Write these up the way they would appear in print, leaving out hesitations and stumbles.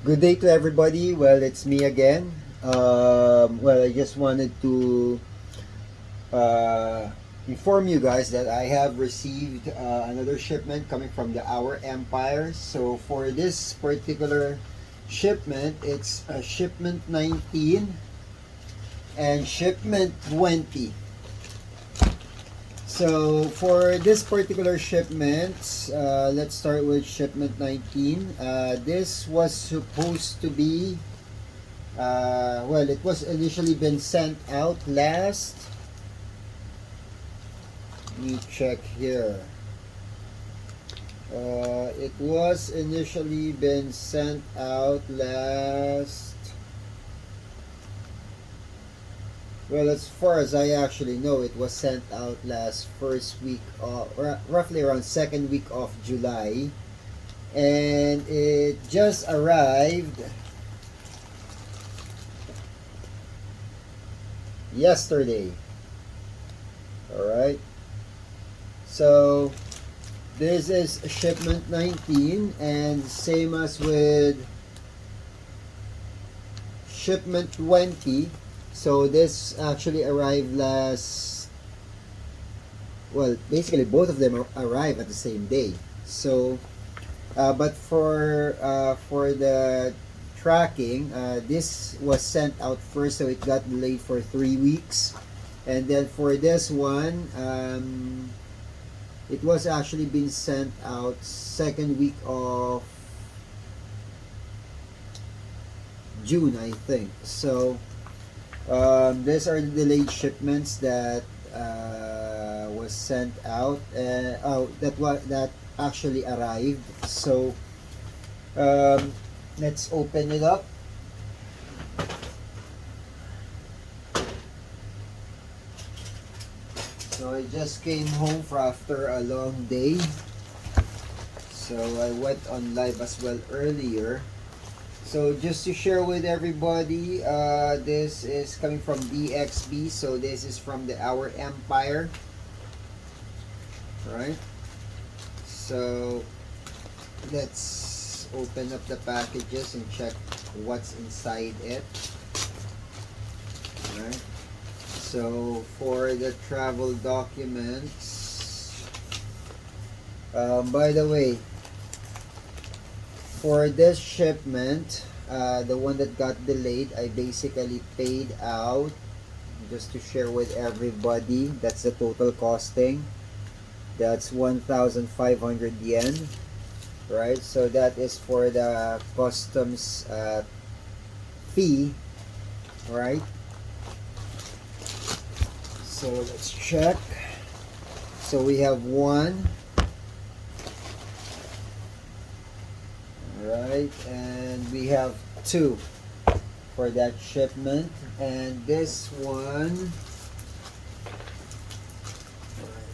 Good day to everybody. Well, it's me again. I just wanted to uh, inform you guys that I have received another shipment coming from the Our Empire. So for this particular shipment, it's shipment 19 and shipment 20. So for this particular shipment, let's start with shipment 19. This was supposed to be it was initially been sent out last. Let me check here. It was initially been sent out last. Well, as far as I actually know, it was sent out last first week, roughly around second week of July, and it just arrived yesterday. All right. So this is shipment 19, and same as with shipment 20. So this actually arrived last, well, basically both of them arrive at the same day. So but for the tracking, this was sent out first, so it got delayed for 3 weeks, and then for this one, it was actually being sent out second week of June, I think. So these are the delayed shipments that was sent out. That actually arrived. So um, let's open it up. So I just came home after a long day. So I went on live as well earlier. So just to share with everybody, this is coming from DXB. So this is from the Our Empire. Right? So let's open up the packages and check what's inside it. Alright. So for the travel documents, by the way, for this shipment, the one that got delayed, I basically paid out, just to share with everybody, that's the total costing. That's 1,500 yen, right? So that is for the customs fee, right? So let's check. So we have one, right, and we have two for that shipment, and this one,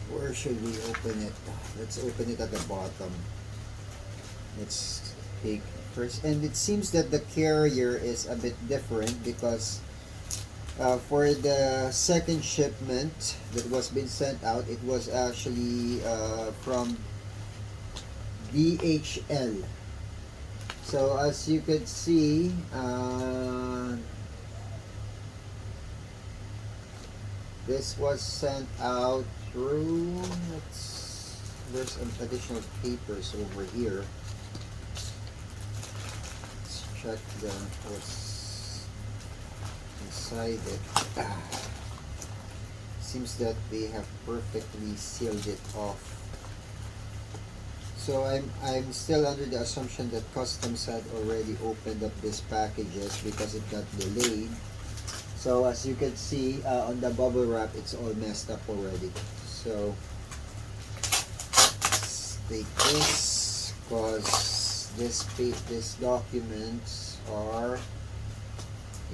where should we open it? Let's open it at the bottom. Let's take first, and it seems that the carrier is a bit different because for the second shipment that was being sent out, it was actually from DHL. So as you can see, this was sent out through, there's some additional papers over here. Let's check what's inside it. Seems that they have perfectly sealed it off. So I'm still under the assumption that customs had already opened up these packages because it got delayed. So as you can see on the bubble wrap, it's all messed up already. So let's take this, because these documents are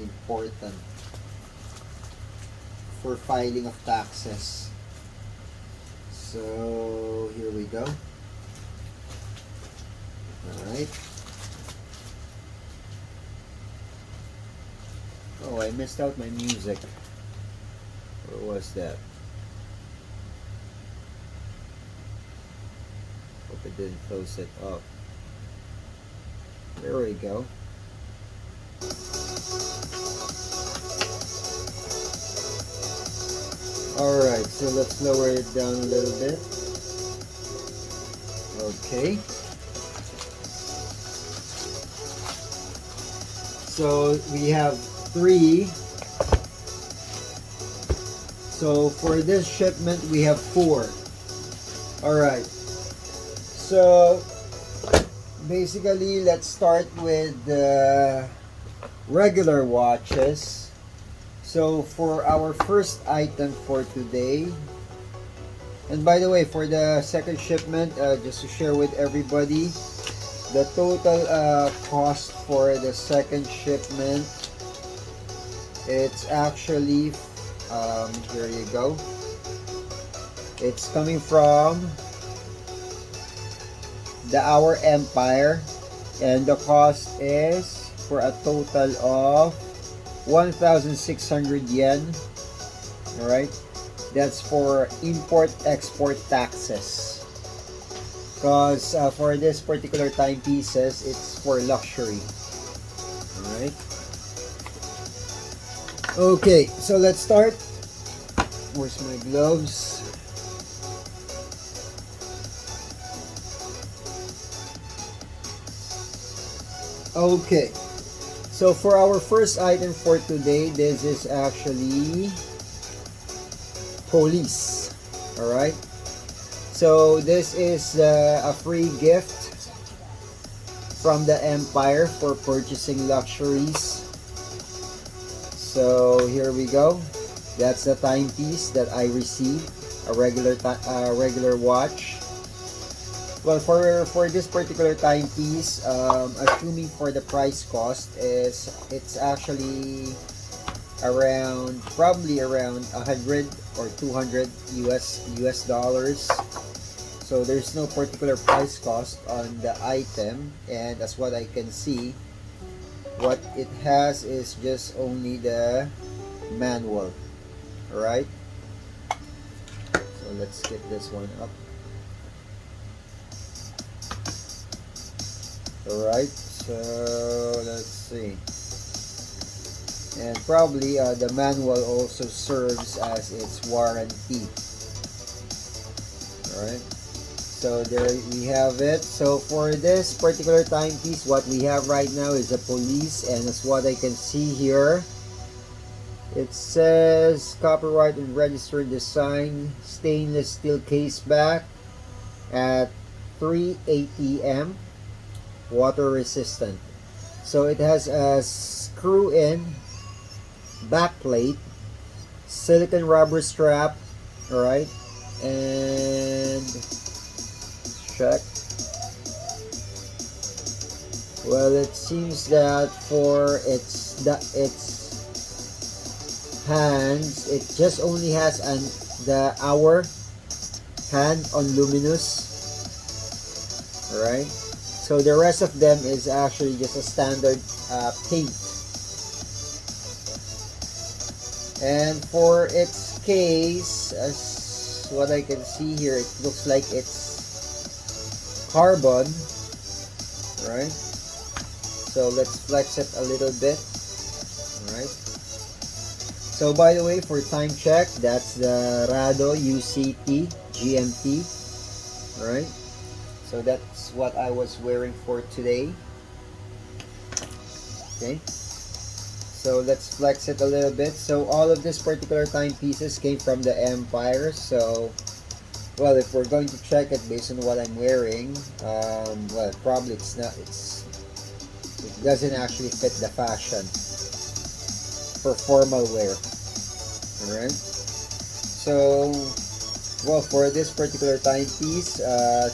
important for filing of taxes. So here we go. Alright. Oh, I missed out my music. Where was that? Hope it didn't close it up. There we go. Alright, so let's lower it down a little bit. Okay. So we have 3. So for this shipment, we have 4. Alright. So basically, let's start with the regular watches. So for our first item for today, and by the way, for the second shipment, just to share with everybody, the total cost for the second shipment, it's actually, here you go, it's coming from the Our Empire, and the cost is for a total of 1,600 yen. Alright, that's for import-export taxes, because for this particular timepieces, it's for luxury. Alright, okay, so let's start. Where's my gloves? Okay, so for our first item for today, this is actually police. Alright, so this is a free gift from the Empire for purchasing luxuries. So here we go. That's the timepiece that I received, a regular watch. Well, for this particular timepiece, assuming for the price cost, it's actually probably around 100 or 200 US dollars. So there's no particular price cost on the item, and as what I can see, what it has is just only the manual. Alright, so let's get this one up. Alright, so let's see. And probably the manual also serves as its warranty. Alright, so there we have it. So for this particular timepiece, what we have right now is a police, and as what I can see here, it says copyright and registered design, stainless steel case back at 3 ATM, water resistant. So it has a screw in back plate, silicone rubber strap. Alright, and check. Well, it seems that for its hands, it just only has the hour hand on luminous. Alright, so the rest of them is actually just a standard paint. And for its case, as what I can see here, it looks like it's carbon. Right, so let's flex it a little bit. Alright, so by the way, for time check, that's the Rado UCT GMT. Alright, so that's what I was wearing for today. Okay, so let's flex it a little bit. So all of this particular timepieces came from the Empire. So, well, if we're going to check it based on what I'm wearing, well, probably it doesn't actually fit the fashion for formal wear. Alright, so, well, for this particular timepiece,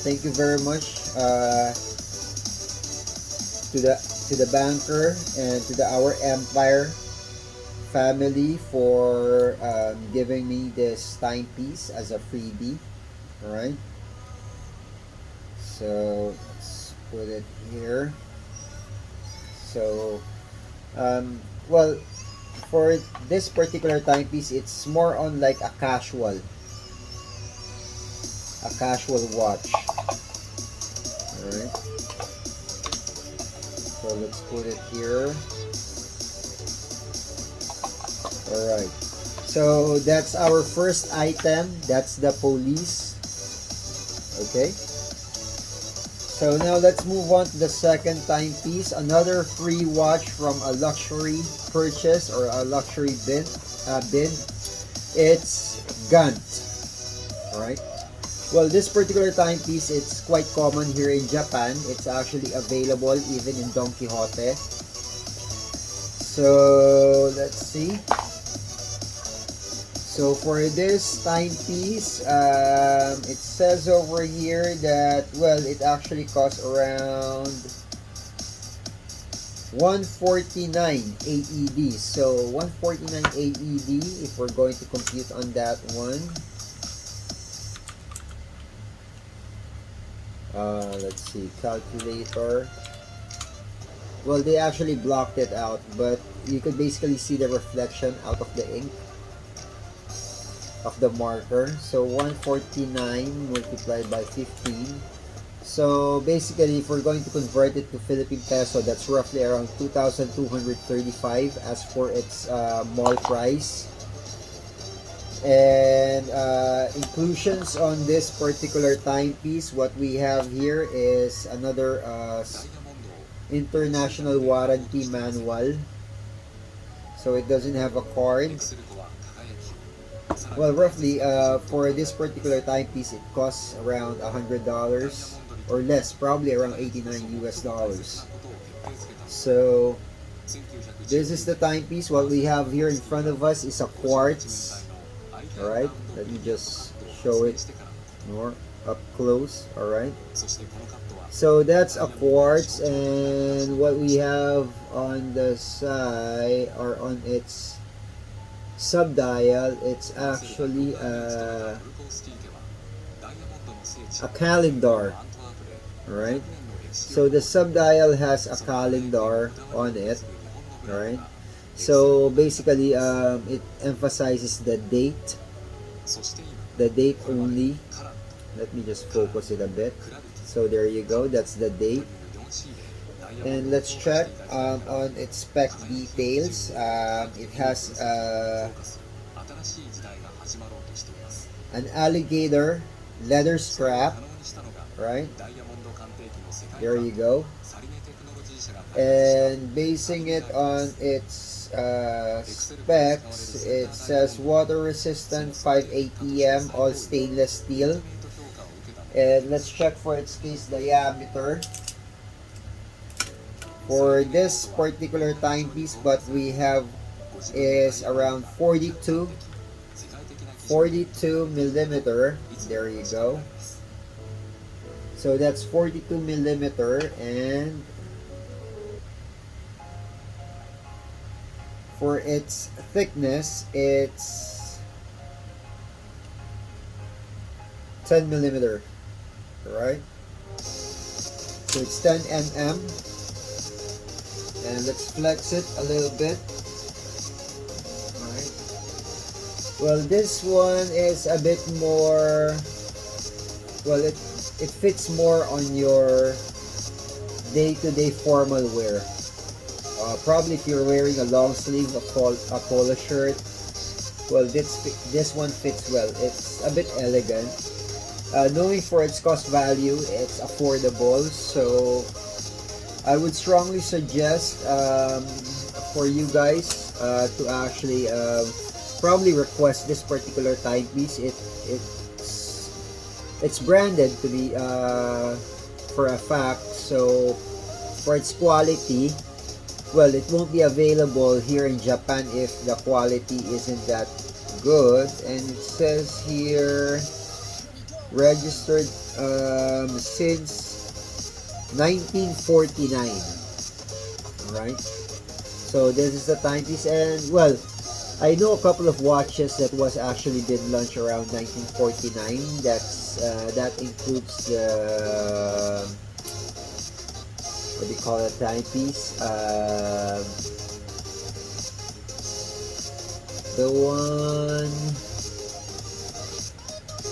thank you very much to the banker and to the Our Empire family for giving me this timepiece as a freebie. Alright, so let's put it here. So well, for this particular timepiece, it's more on like a casual watch. Alright, so let's put it here. Alright. So that's our first item. That's the police. Okay. So now let's move on to the second timepiece. Another free watch from a luxury purchase or a luxury bid. It's Gant. Alright. Well, this particular timepiece, it's quite common here in Japan. It's actually available even in Don Quixote. So let's see. So for this timepiece, it says over here that, well, it actually costs around 149 AED. So 149 AED, if we're going to compute on that one. Let's see, calculator. Well, they actually blocked it out, but you could basically see the reflection out of the ink of the marker. So 149 multiplied by 15. So basically, if we're going to convert it to Philippine peso, that's roughly around 2,235 as for its mall price. And inclusions on this particular timepiece, what we have here is another international warranty manual. So it doesn't have a card. Well, roughly for this particular timepiece, it costs around $100 or less, probably around 89 US dollars. So this is the timepiece. What we have here in front of us is a quartz. Alright, let me just show it more up close. Alright, so that's a quartz, and what we have on the side or on its subdial, it's actually a calendar. Alright, so the subdial has a calendar on it. Alright, so basically it emphasizes the date only. Let me just focus it a bit. So there you go, that's the date. And let's check on its spec details. It has an alligator leather strap, right? There you go. And basing it on its specs, it says water resistant 5 ATM, all stainless steel. And let's check for its case diameter. For this particular timepiece, what we have is around 42 millimeter. There you go. So that's 42 millimeter, and for its thickness, it's 10 millimeter. Alright, so it's 10 mm, and let's flex it a little bit. Alright, well, this one is a bit more, well, it fits more on your day-to-day formal wear. Probably if you're wearing a long sleeve, a polo shirt, well, this one fits well. It's a bit elegant. Knowing for its cost value, it's affordable, so I would strongly suggest for you guys to actually probably request this particular timepiece. It's branded to be for a fact, so for its quality, well, it won't be available here in Japan if the quality isn't that good. And it says here registered since 1949. Alright, so this is the timepiece. And well, I know a couple of watches that was actually been launched around 1949. That includes the, what do you call it, timepiece? The one,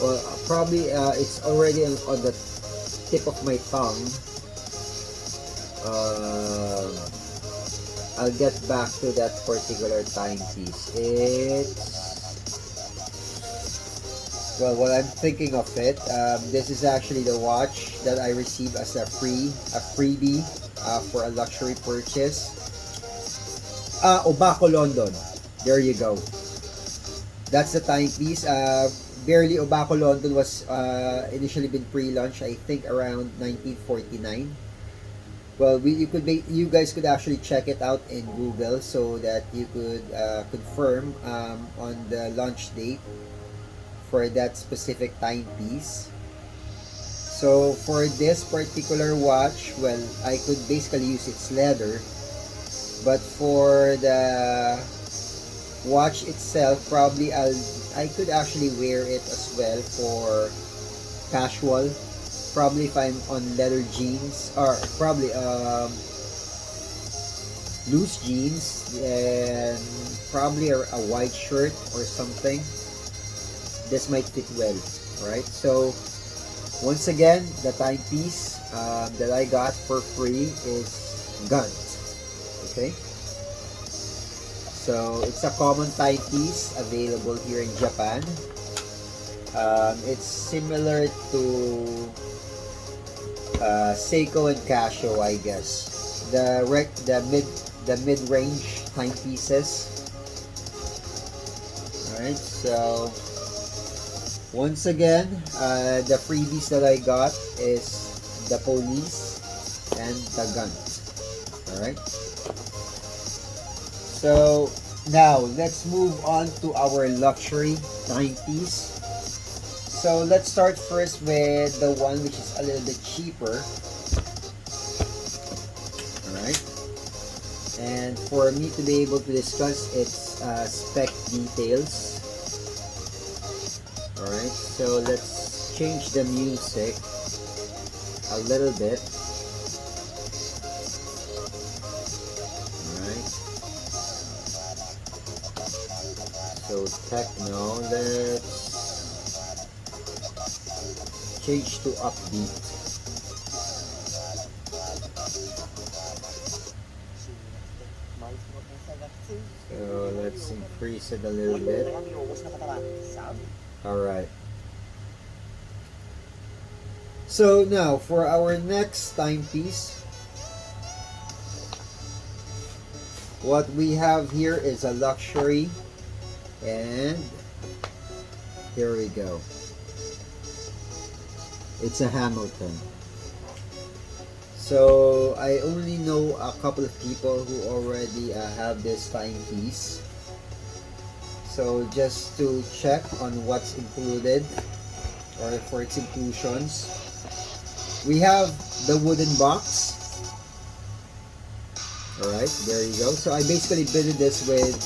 well, probably it's already on the tip of my tongue. I'll get back to that particular timepiece. Well, what I'm thinking of it, this is actually the watch that I received as a freebie for a luxury purchase. Obaco London. There you go. That's the timepiece. Barely Obaco London was initially been pre-launched, I think around 1949. Well, you guys could actually check it out in Google so that you could confirm on the launch date for that specific timepiece. So for this particular watch, well, I could basically use its leather, but for the watch itself, probably I could actually wear it as well for casual. Probably if I'm on leather jeans, or probably loose jeans and probably a white shirt or something. This might fit well, right? So once again, the timepiece that I got for free is Gunt. Okay, so it's a common timepiece available here in Japan. It's similar to Seiko and Casio, I guess. The mid-range timepieces. Alright, so once again, the freebies that I got is the police and the gun. Alright. So now let's move on to our luxury timepiece. So let's start first with the one which is a little bit cheaper. Alright. And for me to be able to discuss its spec details. Alright, so let's change the music a little bit. Alright. So techno, let's change to upbeat. So let's increase it a little bit. Alright. So now for our next timepiece, what we have here is a luxury, and here we go. It's a Hamilton. So I only know a couple of people who already have this timepiece. So just to check on what's included or for its inclusions, we have the wooden box. Alright, there you go. So I basically built this with,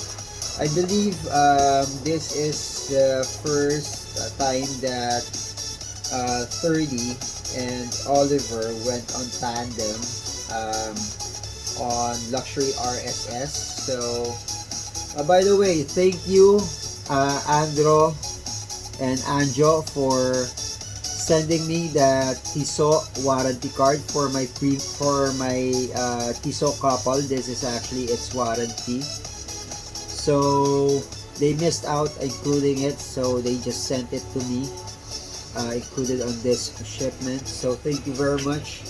I believe this is the first time that 30 and Oliver went on tandem on luxury RSS. So by the way, thank you Andro and Anjo for sending me the Tissot warranty card for my Tissot couple. This is actually its warranty. So they missed out including it, so they just sent it to me. Included on this shipment. So thank you very much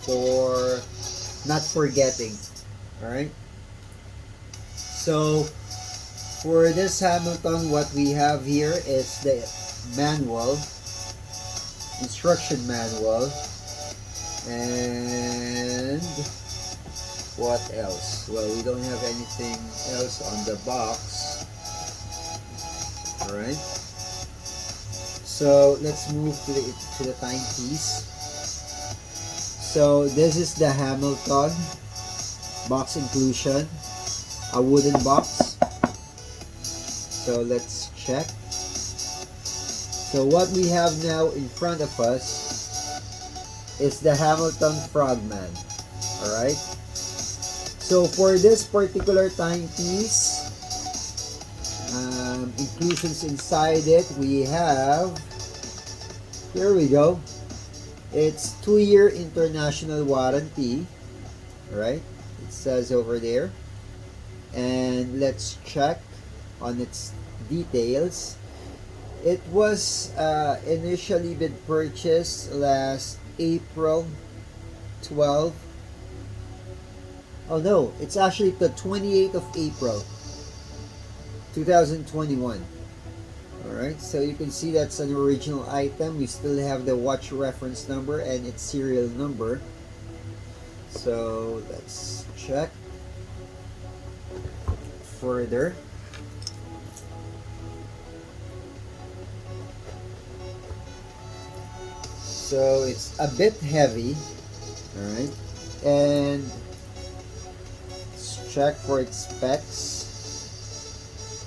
for not forgetting. Alright. So for this Hamilton, what we have here is the manual, instruction manual, and what else? Well, we don't have anything else on the box. Alright. So let's move to the timepiece. So this is the Hamilton box inclusion, a wooden box. So let's check. So what we have now in front of us is the Hamilton Frogman. Alright. So for this particular timepiece, inclusions inside it, we have, here we go, it's 2-year international warranty, right? it says over there. And let's check on its details. It was initially been purchased last April 12. Oh no, it's actually the 28th of April 2021. Alright, so you can see that's an original item. We still have the watch reference number and its serial number. So let's check further. So it's a bit heavy. Alright, and let's check for its specs.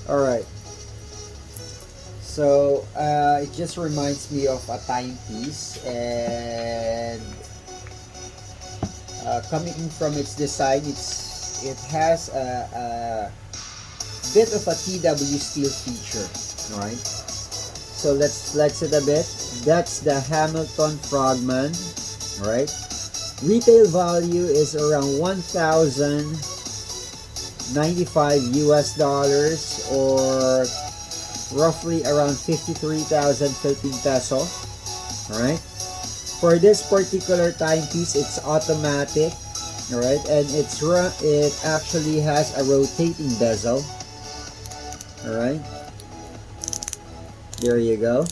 Alright, so it just reminds me of a timepiece, and coming from its design, it has a bit of a TW steel feature. Alright, so let's flex it a bit. That's the Hamilton Frogman. Alright, retail value is around 1,095 US dollars, or roughly around 53,000 Philippine peso. Alright, for this particular timepiece, it's automatic. Alright, and it actually has a rotating bezel. Alright, there you go.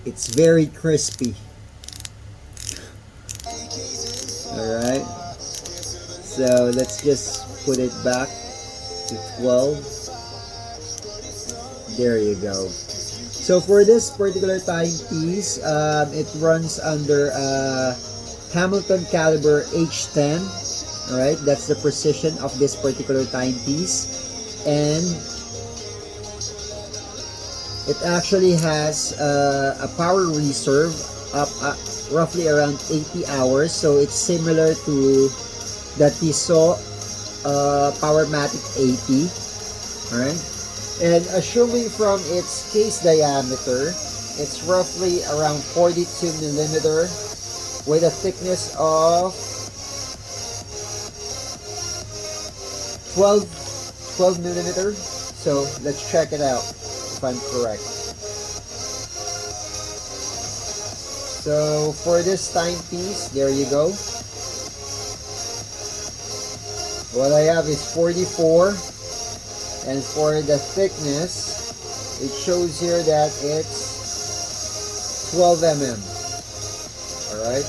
It's very crispy. Alright, so let's just put it back to 12. There you go. So for this particular timepiece, it runs under Hamilton caliber H10. Alright, that's the precision of this particular timepiece. And it actually has a power reserve up roughly around 80 hours. So it's similar to the Tissot Powermatic 80. Alright, and assuming from its case diameter, it's roughly around 42 millimeter with a thickness of 12 millimeter. So let's check it out if I'm correct. So for this timepiece, there you go. What I have is 44, and for the thickness, it shows here that it's 12 mm. Alright,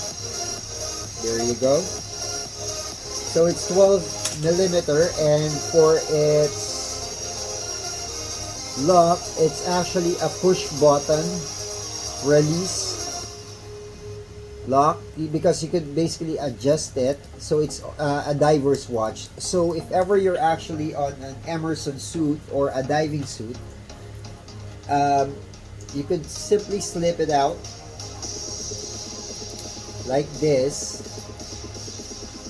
there you go. So it's 12 millimeter, and for its lock, it's actually a push button release lock, because you could basically adjust it. So it's a diver's watch. So if ever you're actually on an Emerson suit or a diving suit, you could simply slip it out like this.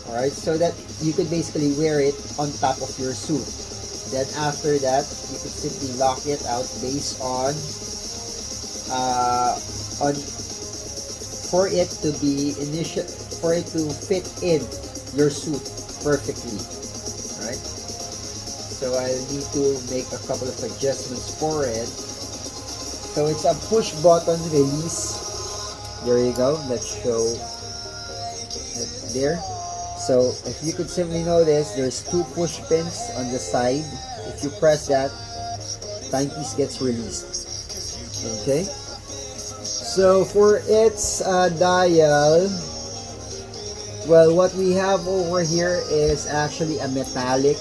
Alright, so that you could basically wear it on top of your suit. Then after that, you could simply lock it out based on for it to fit in your suit perfectly. Alright, so I need to make a couple of adjustments for it. So it's a push button release. There you go. Let's show it there. So if you could simply notice, there's two push pins on the side. If you press that, timepiece gets released. Okay, so for its dial, well, what we have over here is actually a metallic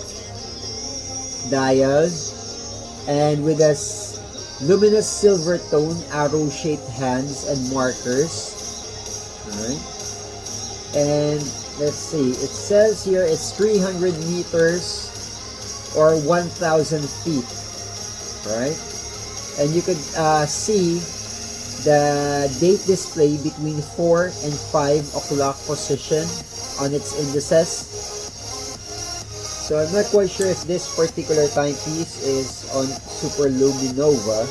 dial, and with a luminous silver tone arrow shaped hands and markers. Alright, and let's see, it says here it's 300 meters or 1,000 feet. Alright, and you could see the date display between 4 and 5 o'clock position on its indices. So I'm not quite sure if this particular timepiece is on Super Luminova,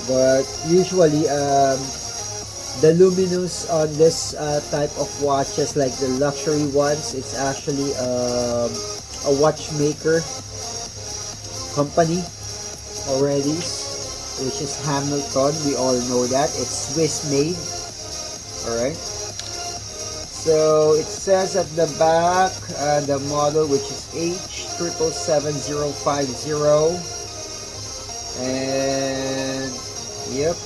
but usually The luminous on this type of watches, like the luxury ones, it's actually a watchmaker company already, which is Hamilton. We all know that it's Swiss made. All right. So it says at the back the model, which is H77050, and yep,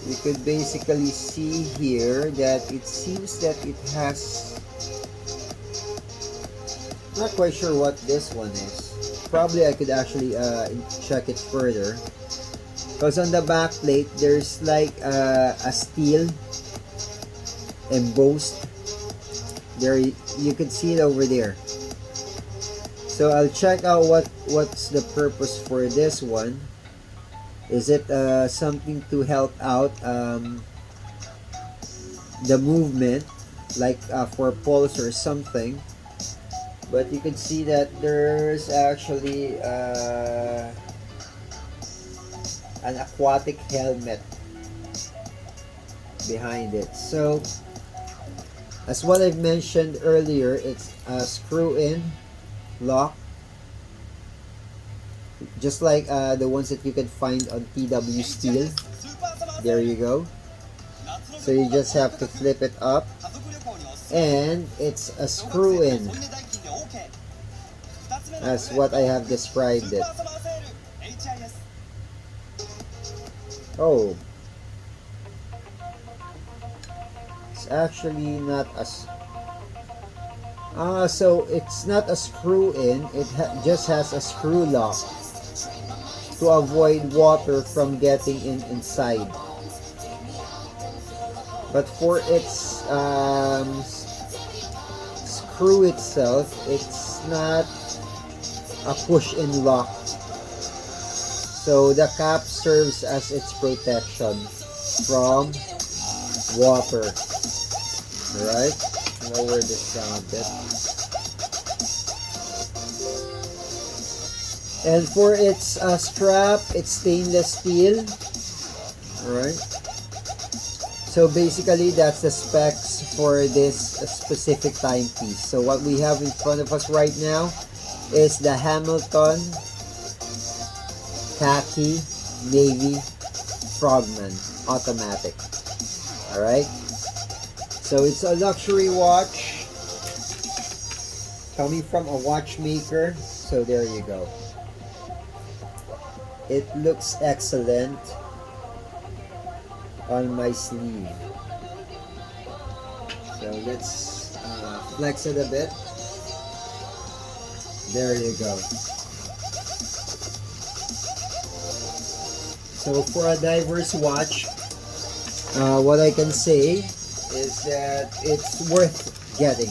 you could basically see here that it seems that it has, not quite sure what this one is. Probably I could actually check it further, because on the back plate there's like a steel embossed there. You can see it over there. So I'll check out what's the purpose for this one. Is it something to help out the movement, like for pulse or something? But you can see that there's actually an aquatic helmet behind it. So as what I've mentioned earlier, it's a screw-in lock, just like the ones that you can find on TW Steel. There you go. So you just have to flip it up, and it's a screw-in, as what I have described it. Oh, it's actually not a so it's not a screw-in, it just has a screw lock to avoid water from getting inside. But for its screw itself, it's not a push-in lock. So the cap serves as its protection from water. Alright, lower this down a bit. And for its strap, it's stainless steel. Alright. So basically, that's the specs for this specific timepiece. So what we have in front of us right now is the Hamilton Khaki Navy Frogman automatic. Alright. So it's a luxury watch coming from a watchmaker. So there you go. It looks excellent on my sleeve. So let's flex it a bit. There you go. So for a diverse watch, what I can say is that it's worth getting.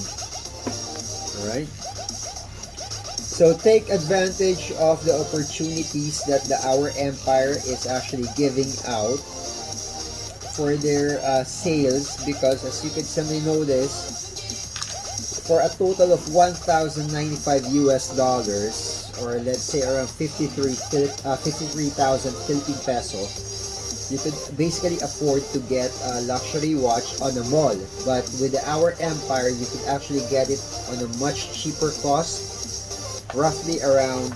Alright? So take advantage of the opportunities that the Our Empire is actually giving out for their sales, because as you can simply notice, for a total of 1,095 US dollars, or let's say around 53,000 Philippine peso, you could basically afford to get a luxury watch on a mall. But with the Our Empire, you could actually get it on a much cheaper cost, roughly around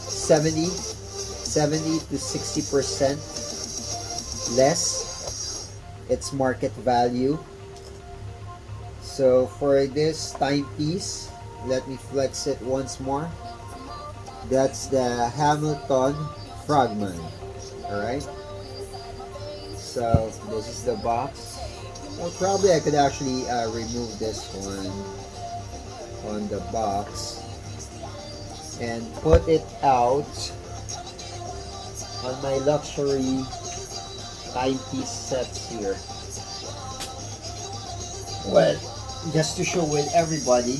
70 to 60% less its market value. So for this timepiece, let me flex it once more. That's the Hamilton Frogman. Alright, so this is the box. Well, probably I could actually remove this one on the box and put it out on my luxury timepiece sets here. Well, just to show with everybody,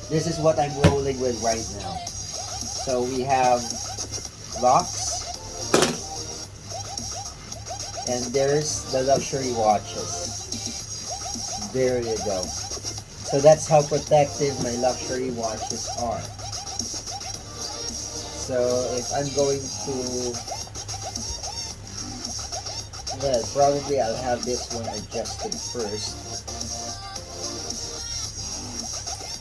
this is what I'm rolling with right now. So we have locks, and there's the luxury watches. There you go. So that's how protective my luxury watches are. So if I'm going to Well, probably I'll have this one adjusted first.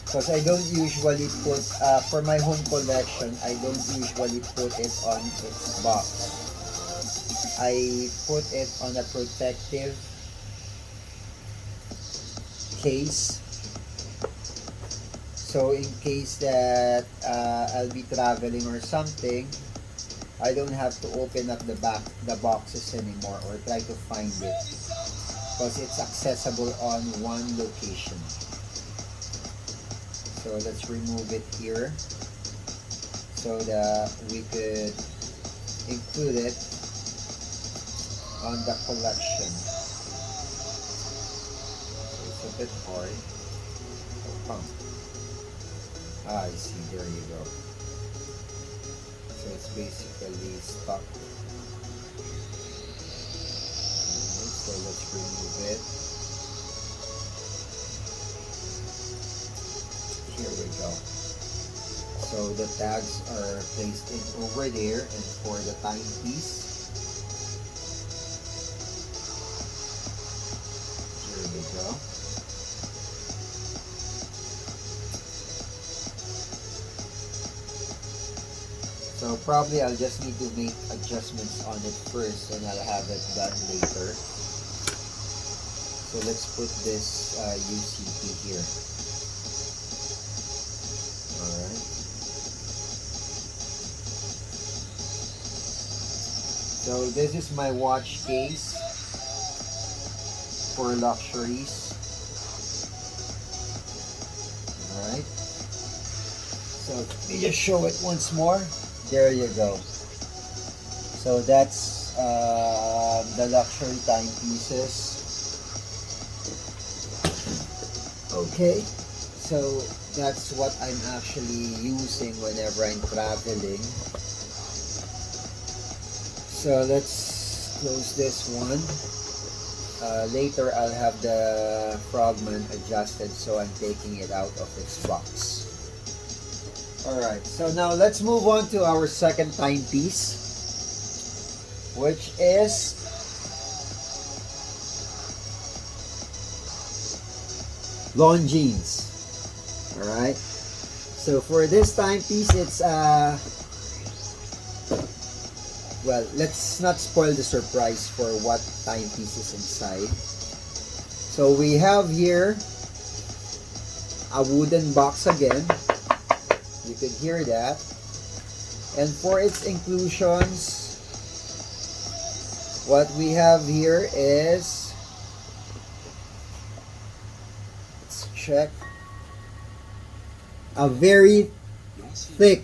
Because I don't usually put, for my home collection, I don't usually put it on its box. I put it on a protective case. So in case that I'll be traveling or something, I don't have to open up the boxes anymore or try to find it because it's accessible on one location. So let's remove it here so that we could include it on the collection. So it's a bit hard. I see, there you go. So it's basically stuck. So let's remove it. Here we go. So the tags are placed in over there, and for the timepiece, here we go. So probably I'll just need to make adjustments on it first and I'll have it done later. So let's put this UCP here. Alright. So this is my watch case for luxuries. Alright. So let me just show it once more. There you go. So that's the luxury timepieces. Okay, so that's what I'm actually using whenever I'm traveling. So let's close this one. Later I'll have the frogman adjusted, so I'm taking it out of its box. Alright, so now let's move on to our second timepiece, which is Longines. Alright, so for this timepiece, it's well, let's not spoil the surprise for what timepiece is inside. So we have here a wooden box again. You could hear that. And for its inclusions, what we have here is, let's check, a very thick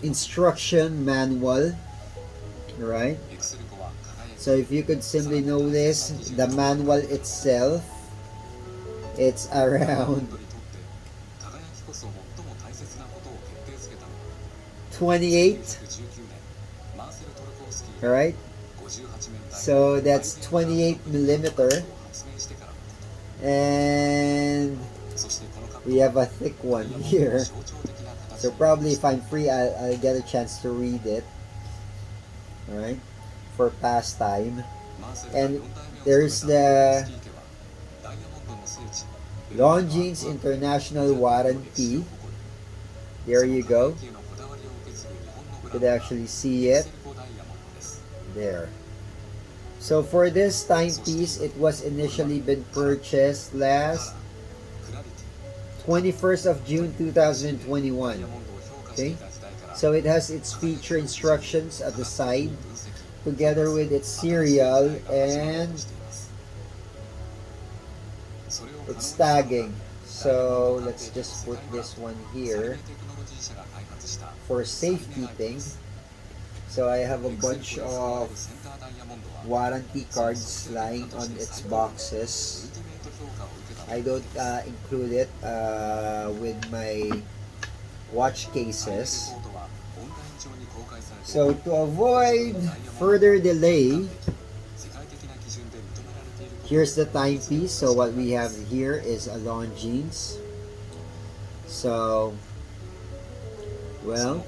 instruction manual, right? So if you could simply notice, the manual itself, it's around 28. Alright, so that's 28 millimeter, and we have a thick one here. So probably if I'm free, I'll get a chance to read it. Alright, for pastime. And there's the Longines International Warranty. There you go. You could actually see it there. So for this timepiece, it was initially been purchased last 21st of June 2021. Okay, so it has its feature instructions at the side together with its serial and its tagging. So let's just put this one here for safekeeping. So I have a bunch of warranty cards lying on its boxes. I don't include it with my watch cases. So to avoid further delay, here's the timepiece. So what we have here is a Longines. So, well,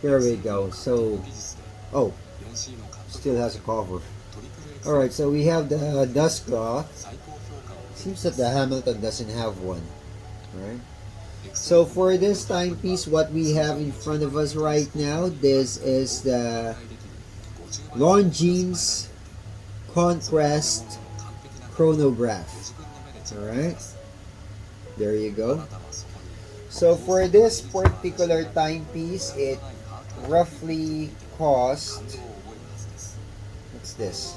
here we go. So, oh, still has a cover. Alright, so we have the dust cloth. Seems that the Hamilton doesn't have one. Alright. So for this timepiece, what we have in front of us right now, this is the Longines Conquest chronograph. Alright. There you go. So for this particular timepiece, it roughly cost, what's this?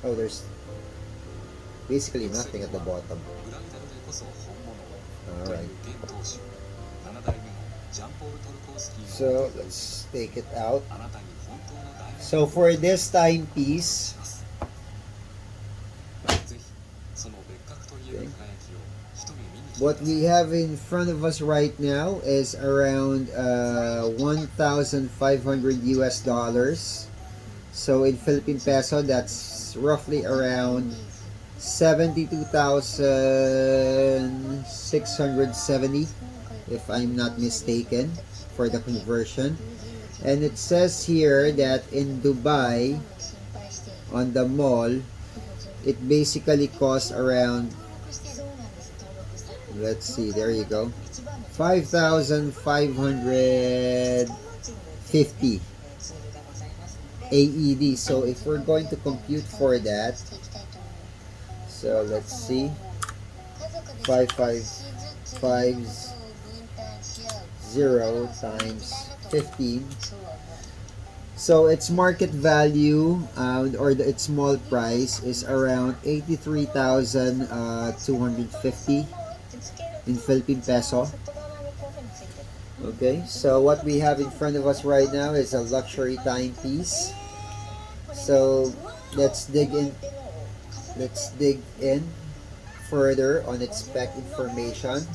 Oh, there's basically nothing at the bottom. Alright. So let's take it out. So for this timepiece, okay, what we have in front of us right now is around 1,500 US dollars. So in Philippine peso, that's roughly around 72,670, if I'm not mistaken, for the conversion. And it says here that in Dubai, on the mall, it basically costs around, let's see, there you go, 5,550 AED. So if we're going to compute for that, so let's see, 5550 times 15. So its market value, or its small price, is around 83,250 in Philippine peso. Okay, so what we have in front of us right now is a luxury timepiece. So let's dig in further on its spec information.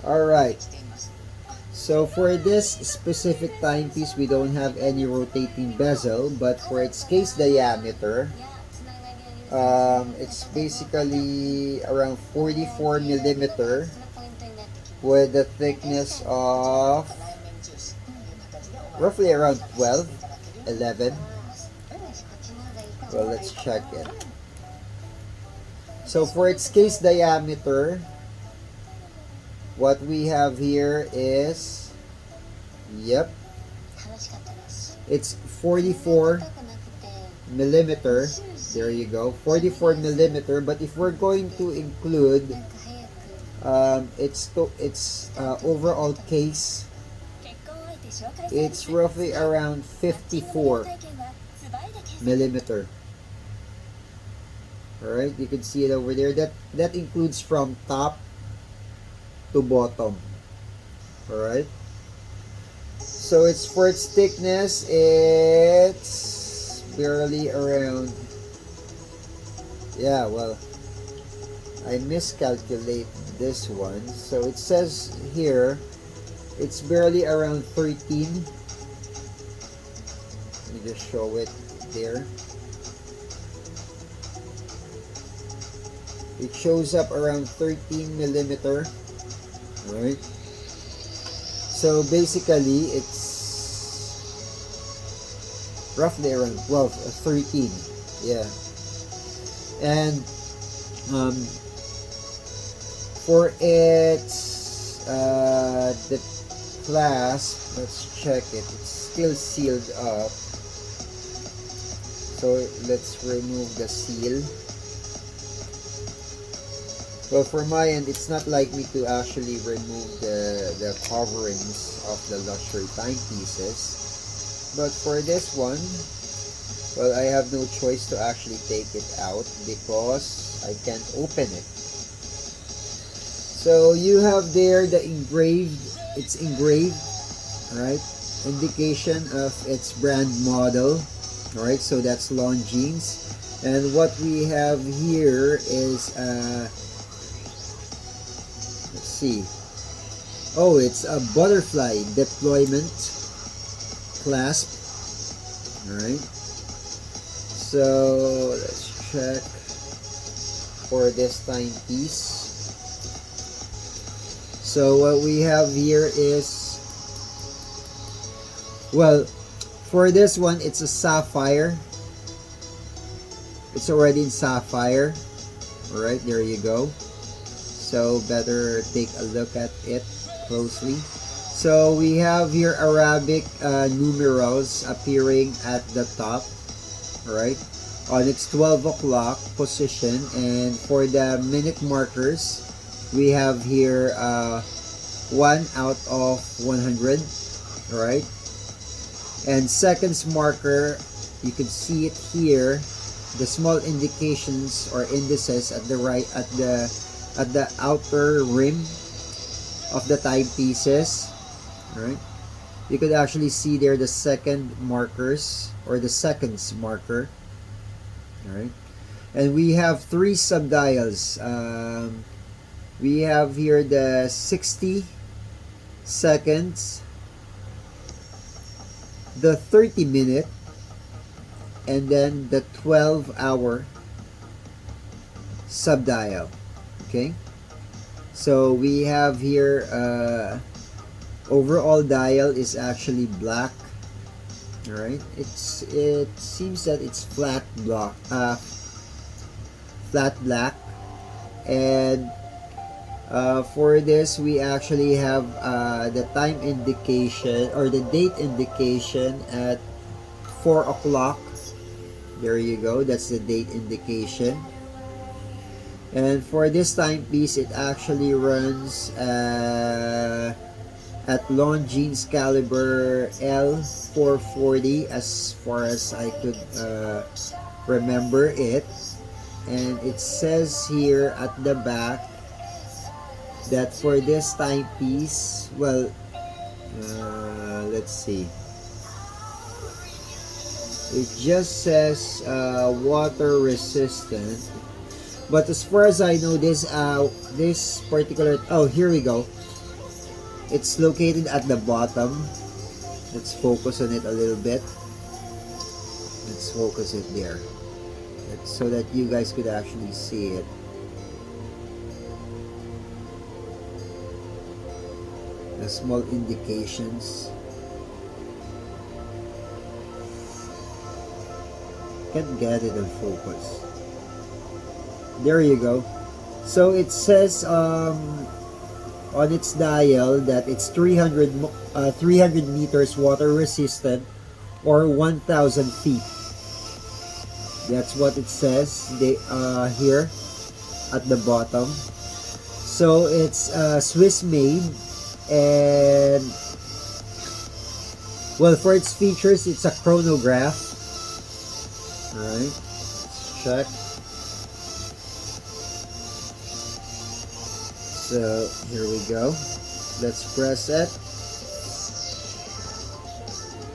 Alright, so for this specific timepiece, we don't have any rotating bezel, but for its case diameter, it's basically around 44 millimeter with a thickness of roughly around 11. Well, let's check it. So for its case diameter, what we have here is, yep, it's 44 millimeter. There you go, 44 millimeter. But if we're going to include its overall case, it's roughly around 54 millimeter. Alright, you can see it over there. That includes from top to bottom. Alright, so it's, for its thickness, it's barely around, yeah, well, I miscalculate this one. So it says here it's barely around 13. Let me just show it there. It shows up around 13 millimeter. Alright, so basically it's roughly around 13, yeah. And for its the clasp, let's check it. It's still sealed up, so let's remove the seal. Well, for my end, it's not like me to actually remove the coverings of the luxury timepieces. But for this one, well, I have no choice to actually take it out because I can't open it. So you have there the it's engraved, right? Indication of its brand model. Alright, so that's Longines. And what we have here is see. Oh, it's a butterfly deployment clasp. Alright. So let's check for this timepiece. So what we have here is, well, for this one, it's a sapphire It's already in sapphire. Alright, there you go. So better take a look at it closely. So we have here Arabic numerals appearing at the top. Alright, on its 12 o'clock position. And for the minute markers, we have here 1 out of 100. Alright, and seconds marker, you can see it here, the small indications or indices at the right, at the outer rim of the timepieces. Right, you could actually see there the second markers or the seconds marker. All right, and we have 3 subdials. We have here the 60 seconds, the 30 minute, and then the 12-hour subdial. Okay, so we have here overall dial is actually black. All right, it seems that it's flat black, and for this we actually have the time indication or the date indication at 4 o'clock. There you go, that's the date indication. And for this timepiece, it actually runs at Longines caliber L440 as far as I could remember it. And it says here at the back that for this timepiece, well, let's see. It just says water resistant, but as far as I know, this particular, oh, here we go. It's located at the bottom. Let's focus on it a little bit. Let's focus it there, so that you guys could actually see it. The small indications. Can't get it in focus. There you go. So it says on its dial that it's 300 meters water resistant or 1,000 feet. That's what it says here at the bottom. So it's Swiss made, and well, for its features, it's a chronograph. Alright, let's check. So here we go. Let's press it.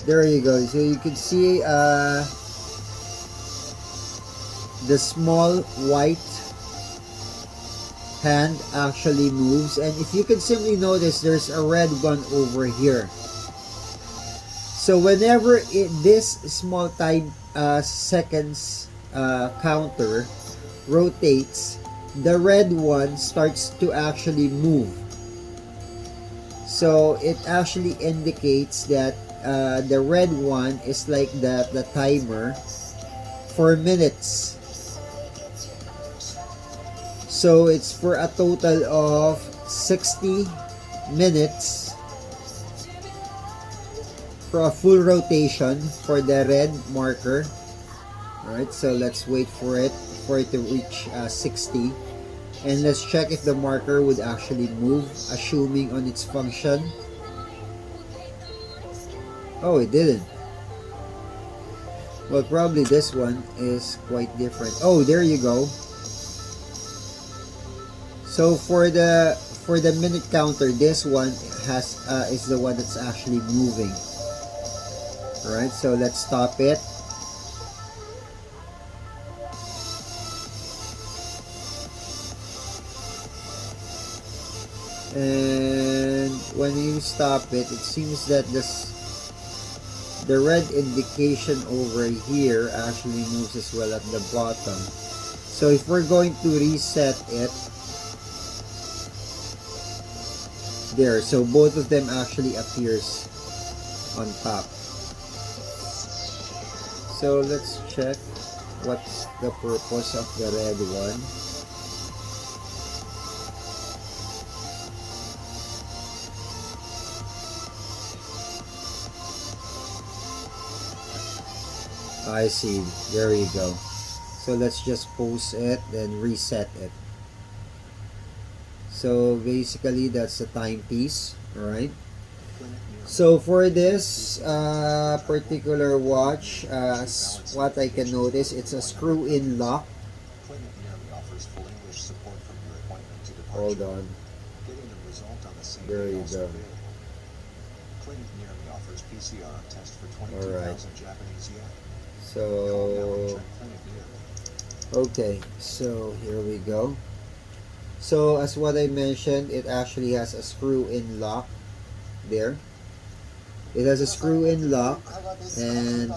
There you go. So you can see the small white hand actually moves, and if you can simply notice, there's a red one over here. So whenever this small time seconds counter rotates, the red one starts to actually move. So it actually indicates that the red one is like the timer for minutes. So it's for a total of 60 minutes for a full rotation for the red marker. Alright, so let's wait for it to reach 60, and let's check if the marker would actually move, assuming on its function. Oh, it didn't. Well, probably this one is quite different. Oh, there you go. So for the minute counter, this one is the one that's actually moving. Alright, so let's stop it. And when you stop it, it seems that the red indication over here actually moves as well at the bottom. So if we're going to reset it, there, so both of them actually appears on top. So let's check. What's the purpose of the red one? I see. There you go. So let's just post it, then reset it. So basically that's the timepiece. Alright. So for this particular watch, what I can notice, it's a screw-in lock. Hold on. There you go. Alright. So, okay. So here we go. So as what I mentioned, it actually has a screw-in lock there. It has a screw-in lock, and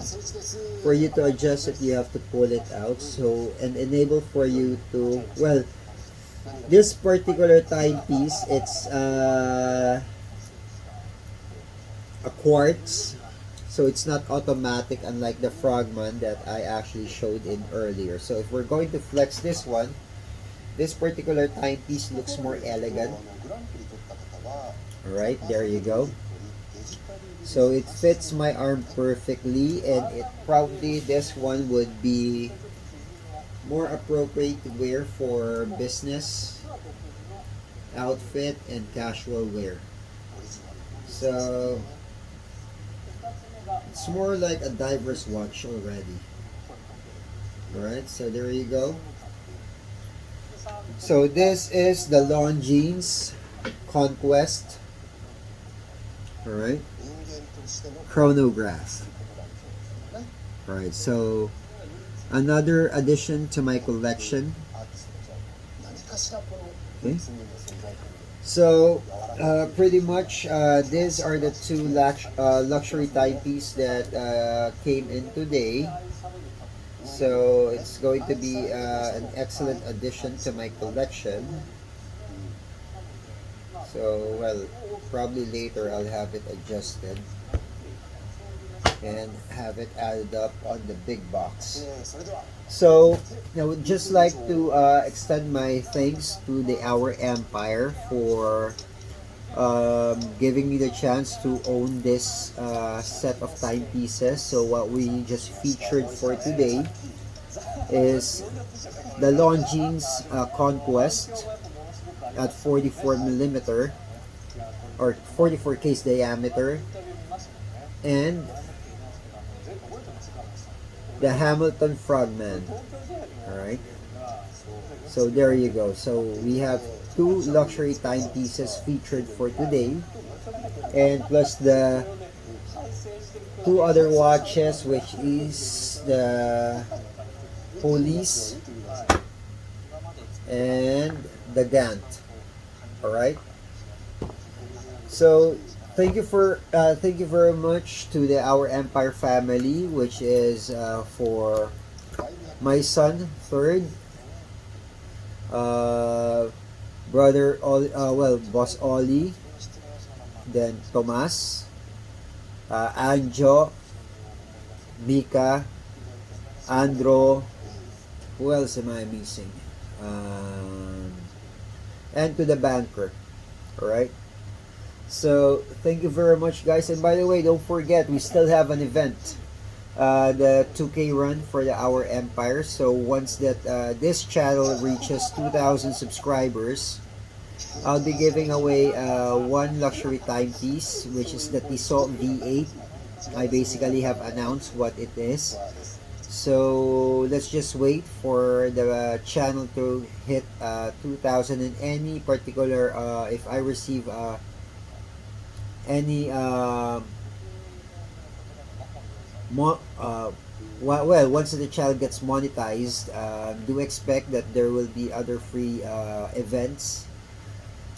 for you to adjust it, you have to pull it out. So, and enable for you to, well, this particular timepiece, it's a quartz, so it's not automatic, unlike the Frogman that I actually showed in earlier. So if we're going to flex this one, this particular timepiece looks more elegant. Alright, there you go. So it fits my arm perfectly, and it probably, this one would be more appropriate to wear for business, outfit, and casual wear. So it's more like a diver's watch already. Alright, so there you go. So this is the Longines Conquest. Alright, chronograph. Alright, so another addition to my collection. Okay. So pretty much these are the two luxury timepieces that came in today. So it's going to be an excellent addition to my collection. So, well, probably later I'll have it adjusted and have it added up on the big box. So I would just like to extend my thanks to the Our Empire for giving me the chance to own this set of timepieces. So what we just featured for today is the Longines Conquest at 44 millimeter or 44 case diameter, and the Hamilton Frogman. Alright, so there you go. So we have two luxury timepieces featured for today, and plus the two other watches, which is the Police and the Gant. Alright, so thank you very much to the Our Empire family, which is for my son third, brother Boss Ollie, then Tomas, Anjo, Mika, Andro, who else am I missing? And to the banker. Alright, so thank you very much, guys. And by the way, don't forget, we still have an event, the 2K run for the Our Empire. So once that this channel reaches 2,000 subscribers, I'll be giving away one luxury timepiece, which is the Tissot V8. I basically have announced what it is. So let's just wait for the channel to hit 2,000, and any particular if I receive any once the channel gets monetized, do expect that there will be other free events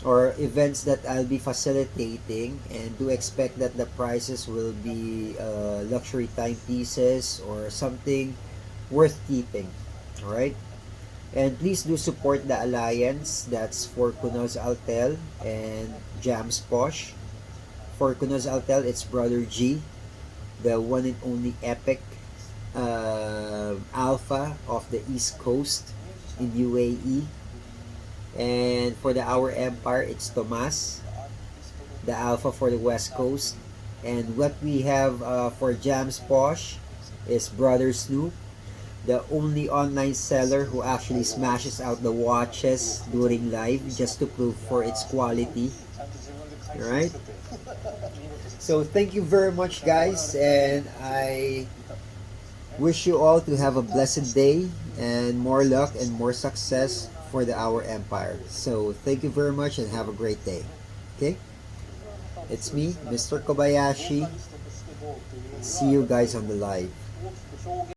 or events that I'll be facilitating, and do expect that the prices will be luxury timepieces or something worth keeping. Alright, and please do support the alliance. That's for Kunoz Altel and Jams Posh. For Kunoz Altel, it's Brother G, the one and only epic Alpha of the East Coast in UAE. And for the Our Empire, it's Tomas, the Alpha for the West Coast. And what we have for Jams Posh is Brother Snoop, the only online seller who actually smashes out the watches during live just to prove for its quality. Alright? So thank you very much, guys, and I wish you all to have a blessed day and more luck and more success for the Our Empire. So thank you very much and have a great day. Okay? It's me, Mr. Kobayashi. See you guys on the live.